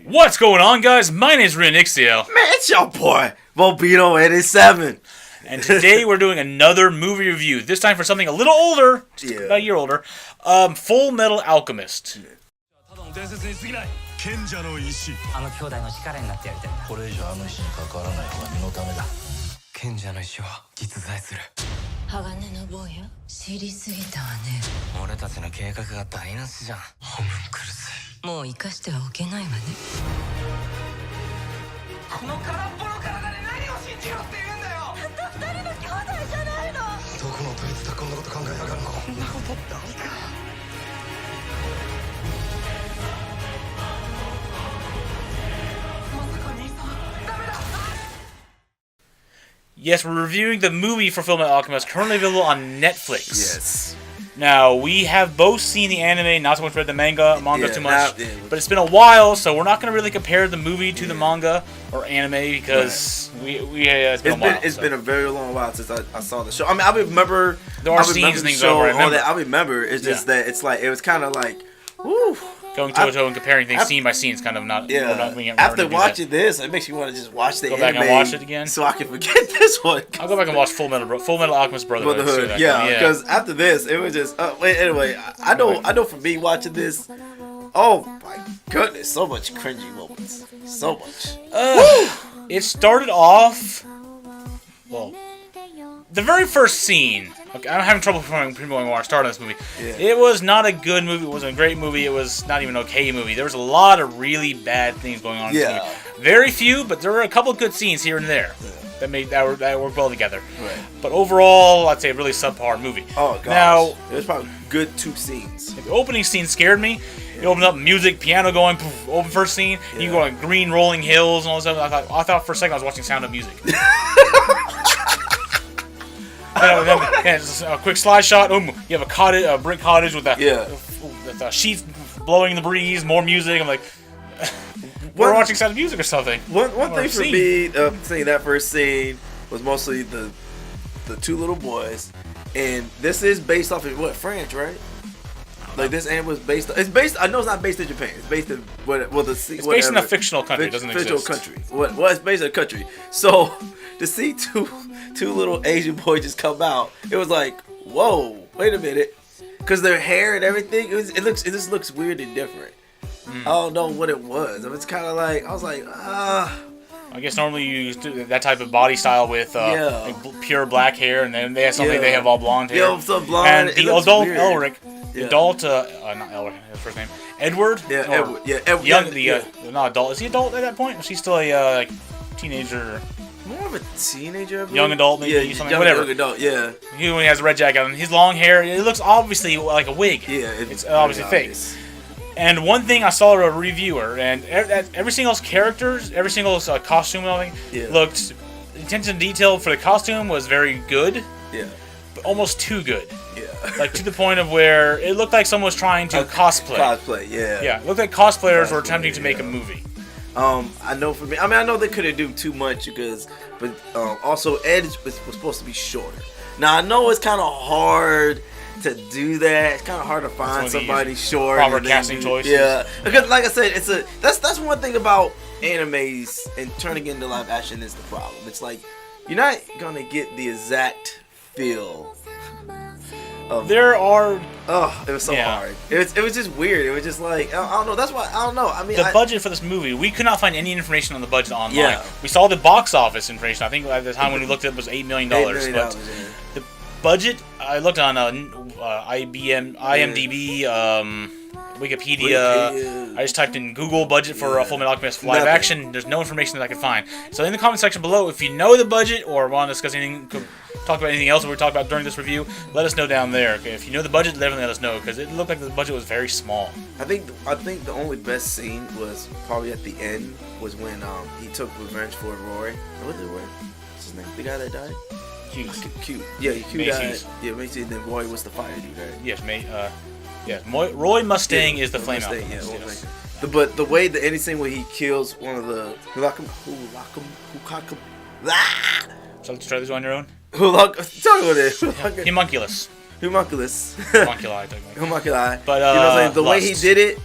What's going on, guys? My name's Renixiel. Man, it's your boy, Volbeeto87. And today we're doing another movie review. This time for something a little older, just about a year older. Full Metal Alchemist. Yes, we're reviewing the movie for Full Metal Alchemist, currently available on Netflix. Yes. Now, we have both seen the anime, not so much read the manga too much, yeah. but it's been a while, so we're not going to really compare the movie to the manga or anime because it's been a while. It's been a very long while since I saw the show. I mean, I remember there are scenes and things over. I remember. It's just that it's like it was kind of like, woo. Going toe to toe and comparing things scene by scene is kind of not. Yeah. After watching this, it makes you want to just watch the anime. Go back and watch it again, so I can forget this one. I'll go back and watch Full Metal Alchemist Brotherhood. Yeah, because after this, it was just. Anyway, I know. For me watching this, oh my goodness, so much cringy moments, so much. It started off. Well, the very first scene. Okay, I'm having trouble pinpointing where I started this movie. Yeah. It was not a good movie. It wasn't a great movie. It was not even an okay movie. There was a lot of really bad things going on in this movie. Very few, but there were a couple of good scenes here and there that worked well together. Right. But overall, I'd say a really subpar movie. Oh gosh. Now, it was probably good 2 scenes. The opening scene scared me. You opened up music, piano going, poof, open first scene. Yeah. You go on green rolling hills and all this stuff. I thought for a second I was watching Sound of Music. Just a quick slide shot. You have a brick cottage with the sheets blowing in the breeze. More music. I'm like, we're watching Sound of Music or something. One thing for me, seeing that first scene was mostly the 2 little boys, and this is based off of what, France, right? Like this anime was based. It's based. I know it's not based in Japan. It's based in It's based in a fictional country. It doesn't exist. Country. Well, it's based in a country. So to see two little Asian boys just come out, it was like, whoa, wait a minute, because their hair and everything, it just looks weird and different. I don't know what it was. It's kind of like I was like, I guess normally you use that type of body style with like pure black hair, and then they have something they have all blonde hair. Yeah, some blonde. And the adult Elric, not Elric, his first name, Edward. Yeah, Edward. Yeah, Edward. Not adult. Is he adult at that point? Or is he still a like teenager? More of a teenager, young adult, maybe whatever. Young adult, yeah. He has a red jacket on. His long hair. It looks obviously like a wig. Yeah, it's obviously fake. And one thing I saw a reviewer, and every single characters, every single costume and everything looked. Attention to detail for the costume was very good. Yeah. But almost too good. Yeah. Like to the point of where it looked like someone was trying to cosplay. Yeah. Yeah. It looked like cosplayers were attempting to make a movie. I know for me. I mean, I know they couldn't do too much but also Ed was supposed to be shorter. Now I know it's kind of hard to do that. It's kind of hard to find somebody short. Proper casting choices. Yeah, because like I said, that's one thing about animes and turning into live action is the problem. It's like you're not gonna get the exact feel. It was so hard. It was just weird. It was just like I don't know. That's why I don't know. I mean, the budget for this movie, we could not find any information on the budget online. Yeah. We saw the box office information. I think at the time when we looked at it was $8 million. But the budget, I looked on IMDb, Wikipedia. I just typed in Google budget for Full Metal Alchemist live action. There's no information that I could find. So in the comment section below, if you know the budget or want to discuss anything, talk about anything else that we talked about during this review, let us know down there. Okay? If you know the budget, definitely let us know because it looked like the budget was very small. I think the only best scene was probably at the end was when he took revenge for Roy. What was it? What's his name? The guy that died. Q. Yeah, Q died. Yeah, Macy. Then Roy was the fire dude, right? Yes, Roy Mustang is the flame out. Yes. But the way the ending scene where he kills one of the So let's try this on your own. Talk about it. Homunculus. Homunculi. But you know what I'm saying? The way he did it,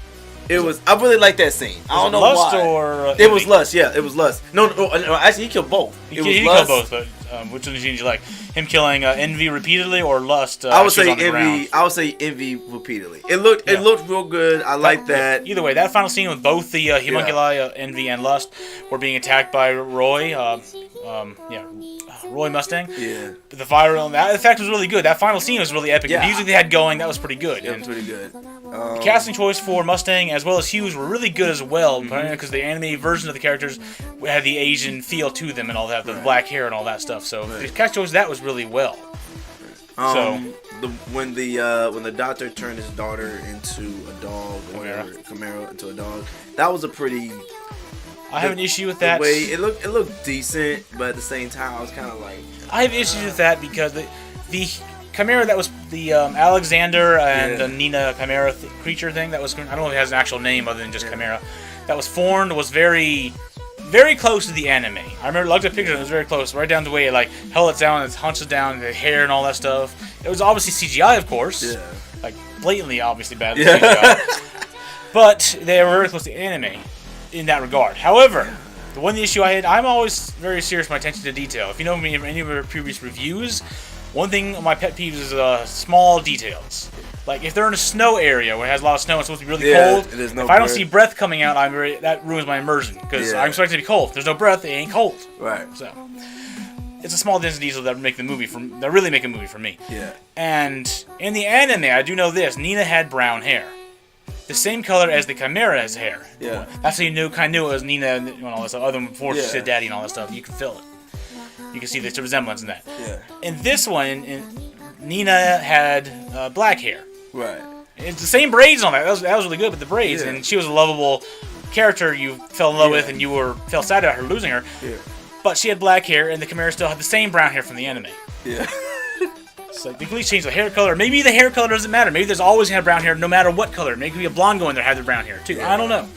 It was. I really like that scene. I don't know Lust why. or it was Lust. Yeah, it was Lust. No, actually, he killed both. He killed both, but which one did you like? Him killing Envy repeatedly or Lust? I would say Envy. I would say Envy repeatedly. It looked real good. I like that. Either way, that final scene with both the homunculi, Envy and Lust, were being attacked by Roy. Roy Mustang. Yeah. The viral, that effect was really good. That final scene was really epic. Yeah. The music they had going, that was pretty good. Yeah, it was pretty good. The casting choice for Mustang as well as Hughes were really good as well, because the anime version of the characters had the Asian feel to them and all that, the black hair and all that stuff. So the casting choice, that was really well. When the doctor turned his daughter into a dog, or whatever, Chimera into a dog, that was a pretty. I have an issue with that. The way it looked decent, but at the same time, I was kind of like. I have issues with that because the Chimera that was the Alexander and the Nina Chimera creature thing that was, I don't know if it has an actual name other than just Chimera, that was formed was very, very close to the anime. I remember looked at the picture and it was very close, right down to the way it like held it down, its hunches down, the hair and all that stuff. It was obviously CGI, of course, like blatantly obviously bad CGI, but they were very close to anime in that regard. However, the one issue I had, I'm always very serious with my attention to detail. If you know me from any of our previous reviews, one thing of my pet peeves is small details. Like if they're in a snow area where it has a lot of snow, it's supposed to be really cold. If I don't see breath coming out, that ruins my immersion because I'm expecting to be cold. If there's no breath, it ain't cold. Right. So it's a small detail that make the movie that really make a movie for me. Yeah. And in the anime, I do know this: Nina had brown hair. The same color as the Chimera's hair. Yeah. That's how you knew it was Nina and all that stuff. Other than before she said daddy and all that stuff. You can feel it. You can see the resemblance in that. Yeah. In this one, Nina had black hair. Right. It's the same braids on that. That was really good with the braids. Yeah. And she was a lovable character you fell in love with and you felt sad about her losing her. Yeah. But she had black hair and the Chimera still had the same brown hair from the anime. Yeah. So they can at least change the hair color. Maybe the hair color doesn't matter. Maybe there's always had brown hair no matter what color. Maybe it could be a blonde going there had the brown hair too. Yeah. I don't know.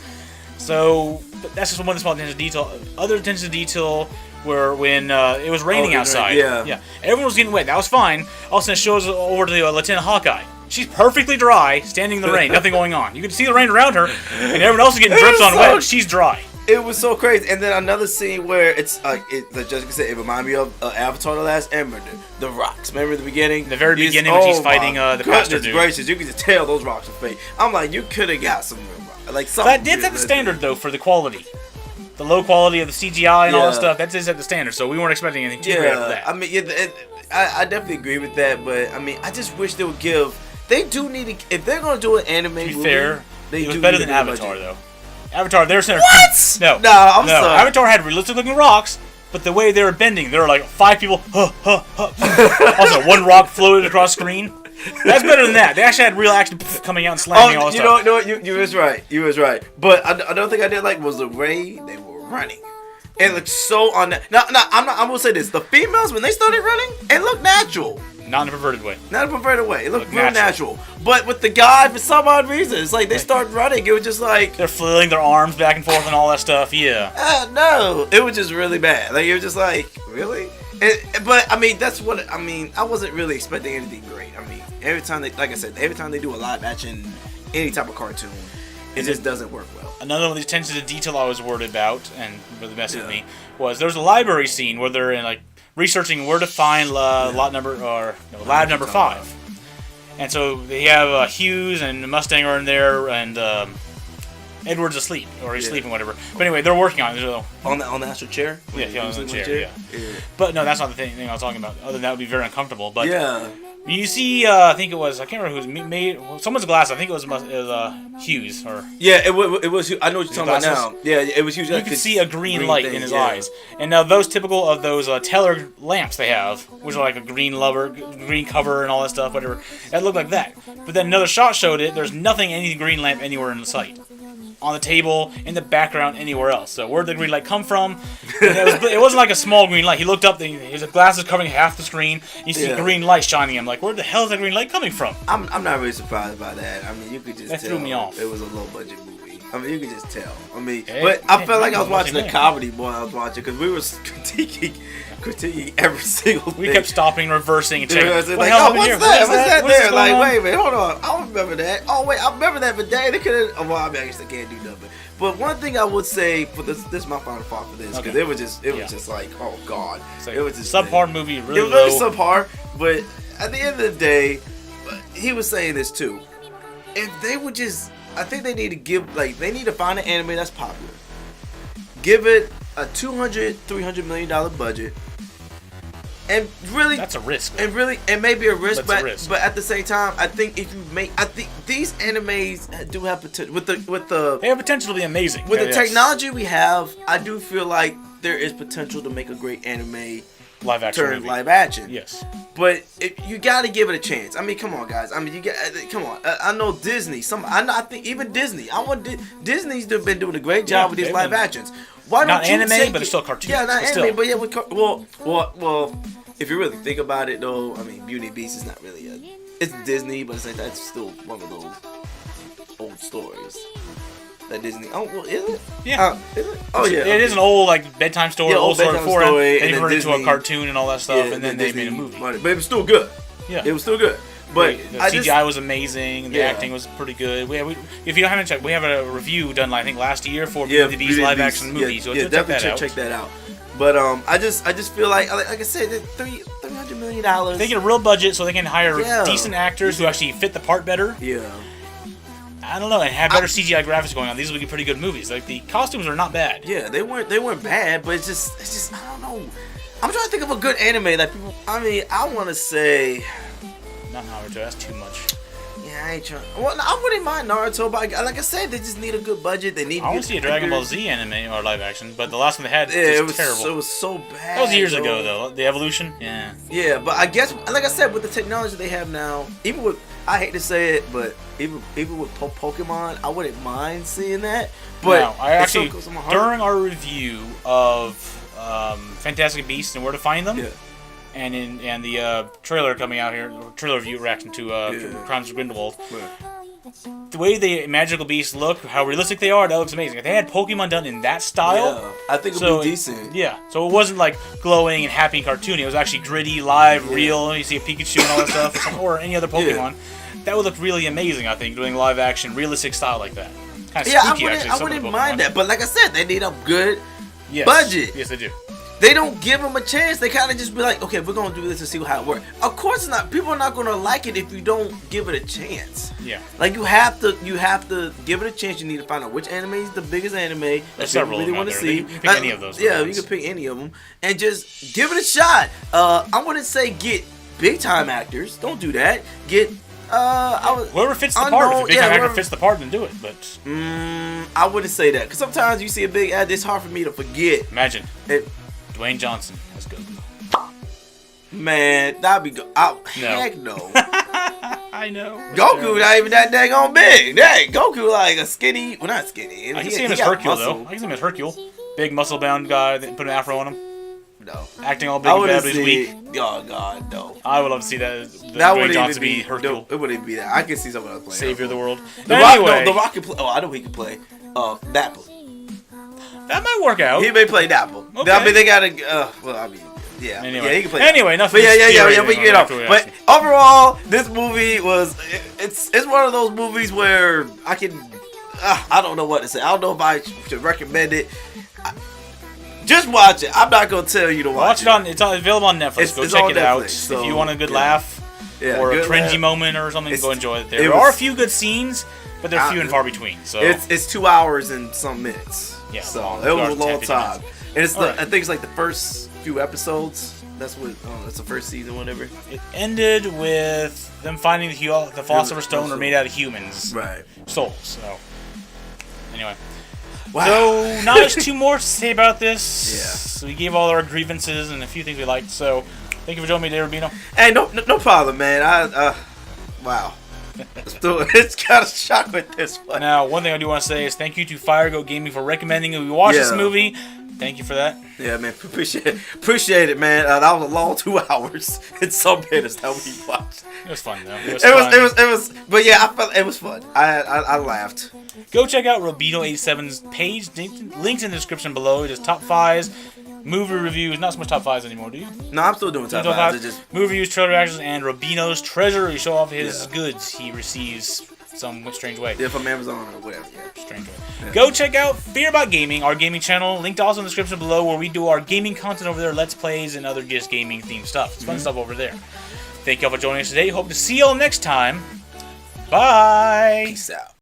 So that's just one small attention to detail. Other attention to detail were when it was raining outside. Yeah. Everyone was getting wet. That was fine. All of a sudden it shows over to Lieutenant Hawkeye. She's perfectly dry, standing in the rain, nothing going on. You can see the rain around her, and everyone else is getting dripped on wet. She's dry. It was so crazy. And then another scene where it's like Jessica said, it reminded me of Avatar: The Last Airbender, the rocks. Remember the beginning? The very beginning when she's fighting the pastor dude. Gracious, you can just tell those rocks are fake. I'm like, you could have got some like something. That did set the standard though for the quality. The low quality of the CGI and all that stuff, that did set the standard, so we weren't expecting anything too great after that. I mean, I definitely agree with that, but I mean, I just wish they would give. They do need to, if they're going to do an anime movie. To be fair, it was better than Avatar, though. Avatar, they were center. What? No, I'm sorry. Avatar had realistic-looking rocks, but the way they were bending, there were like 5 people. Also, one rock floated across screen. That's better than that. They actually had real action coming out and slamming all this stuff. You was right. You was right. But I don't think I did like was the way they were running. It looked so on. Now, I'm gonna say this: the females when they started running, it looked natural. Not in a perverted way. Not in a perverted way. It looked real natural. But with the guy, for some odd reason, it's like they start running. It was just like they're flailing their arms back and forth and all that stuff. Yeah. No, it was just really bad. Like it was just like really. But I mean, that's what I mean. I wasn't really expecting anything great. I mean, every time every time they do a live action, any type of cartoon, it just doesn't work well. Another one of these attention to detail I was worried about and really messed with me was there's a library scene where they're in like researching where to find lab number 5, and so they have Hughes and Mustang are in there, and Edward's asleep or he's sleeping, whatever. But anyway, they're working on it. On the actual chair. Yeah, on the chair. Yeah. But no, that's not the thing I was talking about. Other than that, would be very uncomfortable. But you see, I think it was, I can't remember who made someone's glass. I think it was Hughes or it was. I know what you're talking about now. Yeah, it was Hughes. You could see a green light in his eyes, and now those typical of those Teller lamps they have, which are like a green cover and all that stuff, whatever. It looked like that. But then another shot showed it. There's nothing, any green lamp anywhere in the sight. On the table, in the background, anywhere else. So where did the green light come from? It wasn't like a small green light. He looked up, his glasses covering half the screen. You see green light shining. I'm like, where the hell is that green light coming from? I'm not really surprised by that. I mean, you could just tell threw me off. It was a low budget movie. I mean, you can just tell. I mean, Hey, but I felt like I was hey, watching a man. comedy more than I was watching because we were critiquing every single thing. We kept stopping, reversing, and checking. Yeah, What like, the hell oh, happened what's here? that? What is What's that What is there? going Like, on? wait a minute, hold on. I don't remember that. Oh, wait, I remember that, but dang, they could have. Well, I mean, I guess they can't do nothing. But one thing I would say for this is my final thought for this because Okay. it was just like, oh god, Like it was just subpar movie, really It was really low. subpar, but at the end of the day, he was saying this too. If they would just, I think they need to find an anime that's popular, give it a $200-300 million budget, and really That's a risk. and maybe a risk, That's a risk. but at the same time, I think these animes do have potential with the They have potential to be amazing. with Yeah, the yes. technology we have. I do feel like there is potential to make a great anime live action turn movie. live action. Yes. But you got to give it a chance. I mean, come on, guys. I mean, you got come on. I know Disney. I think even Disney. Disney's been doing a great job with these they've live been- actions. Why Not don't you anime, take but it's it- still cartoons. Yeah, not But anime, still. but yeah, well. If you really think about it, though, I mean, Beauty and the Beast is not really it's Disney, but that's still one of those old stories that Disney. Oh, well, is it? Yeah. Is it? Oh yeah. It is an old like bedtime story, Yeah, old old story bedtime before, story, and and they then turned it into a Disney- cartoon and all that stuff, Yeah, and then they Disney made a movie. But it was still good. Yeah. It was still good. But the I CGI just, was amazing, and the Yeah. acting was pretty good. If you haven't checked, we have a review done, I think, last year for yeah, Beauty and the Beast Beauty and live the action Beast. movie. So yeah, check definitely that out. check that out. But I just feel like I said, $300 million. They get a real budget, so they can hire Yeah. decent actors who actually fit the part better. Yeah. I don't know, and have better CGI graphics going on. These will be pretty good movies. Like the costumes are not bad. Yeah, they weren't bad, but it's just I don't know. I'm trying to think of a good anime that people. I mean, I want to say. Not Naruto. That's too much. Yeah, I ain't trying. Well, I wouldn't mind Naruto, but like I said, they just need a good budget. They need. I want to see a Dragon Ball Z anime or live action, but the last one they had Yeah, was terrible. it was so bad. That was years ago, though. The Evolution, yeah. Yeah, but I guess, like I said, with the technology they have now, even with, I hate to say it, but even with Pokemon, I wouldn't mind seeing that. But Now, I it's so actually, close to my heart. during our review of Fantastic Beasts and Where to Find Them, Yeah. and the trailer coming out here, trailer review reaction to Crimes of Grindelwald, the way the magical beasts look, how realistic they are, that looks amazing. If they had Pokemon done in that style, Yeah, I think it would be decent. Yeah, so it wasn't like glowing and happy and cartoony. It was actually gritty, live, real. You see a Pikachu and all that stuff, or any other Pokemon. That would look really amazing, I think, doing live action, realistic style like that. Kind of Yeah, spooky, I actually. some of wouldn't the mind Pokemon. that. But like I said, they need a good Yes. budget. Yes, they do. They don't give them a chance. They kind of just be like, okay, we're gonna do this and see how it works. Of course not. People are not gonna like it if you don't give it a chance. Yeah. Like you have to give it a chance. You need to find out which anime is the biggest anime that There's people several really of them want out to there. see. You can pick any of those. Yeah, you ones. can pick any of them and just give it a shot. I wouldn't say get big time actors. Don't do that. Get Whoever fits the part. If unknown- a big yeah, time actor whoever- fits the part, then do it. But I wouldn't say that because sometimes you see a big ad. It's hard for me to forget. imagine It, Dwayne Johnson as Goku. man, that'd be No. heck no. I know. Goku not even that daggone big. Dang, Goku like a skinny, well not skinny. I can He- see him he as got Hercule, muscle. though. I can see him as Hercule. Big muscle-bound guy that put an afro on him. No, Acting all big I and wouldn't bad, but he's see. weak. Oh God, no. I would love to see that. That Dwayne wouldn't Johnson even be be. Hercule. No, it wouldn't even be that. I can see someone else playing. Savior of the world. The Anyway, Rock, no, The Rock can play. Oh, I know he can play. Dapple. that might work out. He may play Dapple. Okay. I mean, they gotta. Well, I mean, yeah. Anyway. Yeah, he can play. Anyway, enough. But yeah. theory But you on know, Equivalency. but overall, this movie was. It's one of those movies where I can. I don't know what to say. I don't know if I should recommend it. Just watch it. I'm not gonna tell you to watch Watch it on. It's available on Netflix. Go It's check on it out. Netflix, so, if you want a good yeah. laugh Yeah, or a good cringy laugh. moment or something, It's- go enjoy it. it There was- are a few good scenes, but they're few and far between. So It's 2 hours and some minutes. Yeah, so long. it was 2 a hours and long 10, 15 time. And it's Alright. I think it's like the first few episodes. That's what. That's the first season, whatever. it ended with them finding the Philosopher's Stone are made out of humans' Right. souls. So anyway. Wow. So, not much too more to say about this. Yeah. So we gave all our grievances and a few things we liked. So, thank you for joining me today, Rubino. Hey, no problem, man. Wow. Let's do it. It's kind of shock with this one. Now, one thing I do want to say is thank you to FireGoat Gaming for recommending that we watch this movie. Thank you for that. Yeah, man. Appreciate it, man. That was a long 2 hours in some minutes that we watched. It was fun though. It was. But yeah, I felt it was fun. I laughed. Go check out Robino87's page, linked in the description below. It is top 5s, movie reviews. Not so much top 5s anymore, do you? No, I'm still doing top 5s. It's just movie reviews, trailer reactions, and Robino's treasure. He show off his goods he receives some strange way. Yeah, from Amazon or whatever. Yeah. Strange way. Yeah. Go check out Fear About Gaming, our gaming channel. Linked also in the description below, where we do our gaming content over there, let's plays, and other just gaming themed stuff. It's fun stuff over there. Thank y'all for joining us today. Hope to see y'all next time. Bye. Peace out.